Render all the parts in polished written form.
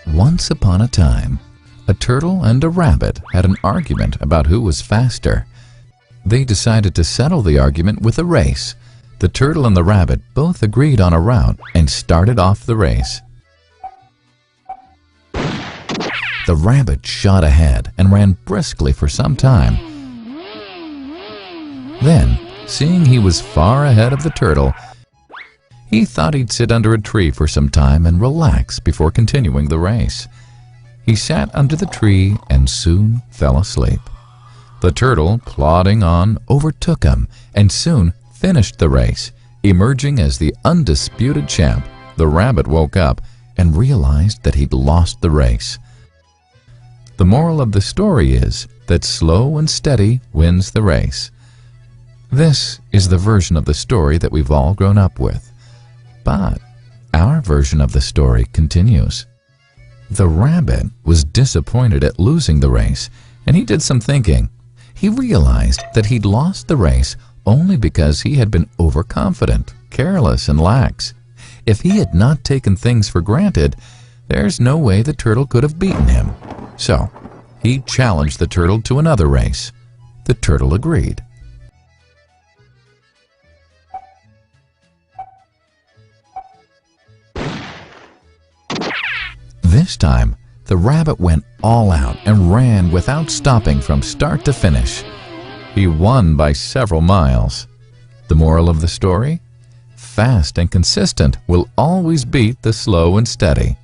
Once upon a time, a turtle and a rabbit had an argument about who was faster. They decided to settle the argument with a race. The turtle and the rabbit both agreed on a route and started off the race. The rabbit shot ahead and ran briskly for some time. Then, seeing he was far ahead of the turtle, he thought he'd sit under a tree for some time and relax before continuing the race. He sat under the tree and soon fell asleep. The turtle, plodding on, overtook him and soon finished the race, emerging as the undisputed champ. The rabbit woke up and realized that he'd lost the race. The moral of the story is that slow and steady wins the race. This is the version of the story that we've all grown up with. But our version of the story continues. The rabbit was disappointed at losing the race, and he did some thinking. He realized that he'd lost the race only because he had been overconfident, careless, and lax. If he had not taken things for granted, there's no way the turtle could have beaten him. So, he challenged the turtle to another race. The turtle agreed. This time, the rabbit went all out and ran without stopping from start to finish. He won by several miles. The moral of the story? Fast and consistent will always beat the slow and steady.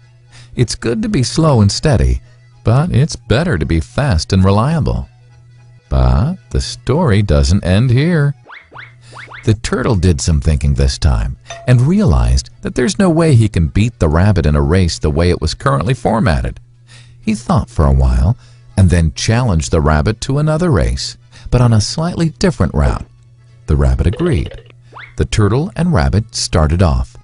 It's good to be slow and steady, but it's better to be fast and reliable. But the story doesn't end here. The turtle did some thinking this time and realized that there's no way he can beat the rabbit in a race the way it was currently formatted. He thought for a while and then challenged the rabbit to another race, but on a slightly different route. The rabbit agreed. The turtle and rabbit started off.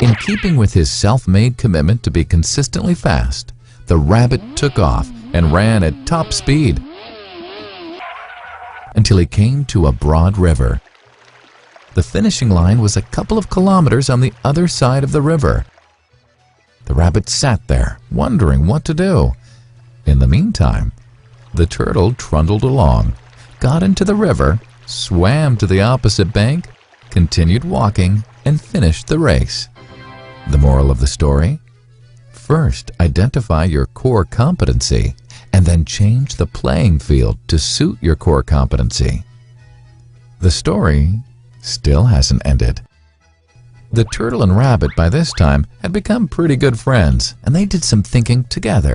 In keeping with his self-made commitment to be consistently fast, the rabbit took off and ran at top speed until he came to a broad river. The finishing line was a couple of kilometers on the other side of the river. The rabbit sat there, wondering what to do. In the meantime, the turtle trundled along, got into the river, swam to the opposite bank, continued walking, and finished the race. The moral of the story? First, identify your core competency, and then change the playing field to suit your core competency. The story still hasn't ended. The turtle and rabbit by this time had become pretty good friends, and they did some thinking together.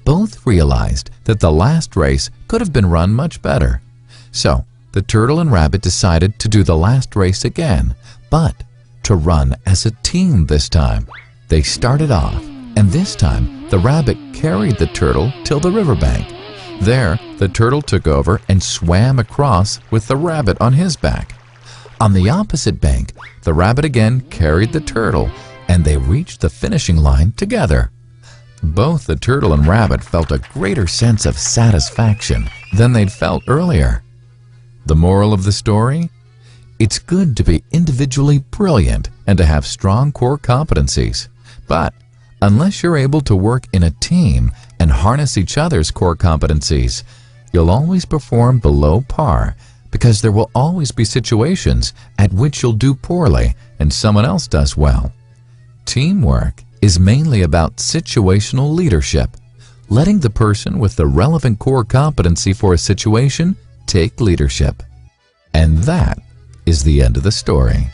Both realized that the last race could have been run much better. So, the turtle and rabbit decided to do the last race again, but to run as a team this time. They started off, and this time the rabbit carried the turtle till the riverbank. There, the turtle took over and swam across with the rabbit on his back. On the opposite bank, the rabbit again carried the turtle, and they reached the finishing line together. Both the turtle and rabbit felt a greater sense of satisfaction than they'd felt earlier. The moral of the story? It's good to be individually brilliant and to have strong core competencies. But unless you're able to work in a team and harness each other's core competencies, you'll always perform below par, because there will always be situations at which you'll do poorly and someone else does well. Teamwork is mainly about situational leadership, letting the person with the relevant core competency for a situation take leadership. And that is the end of the story.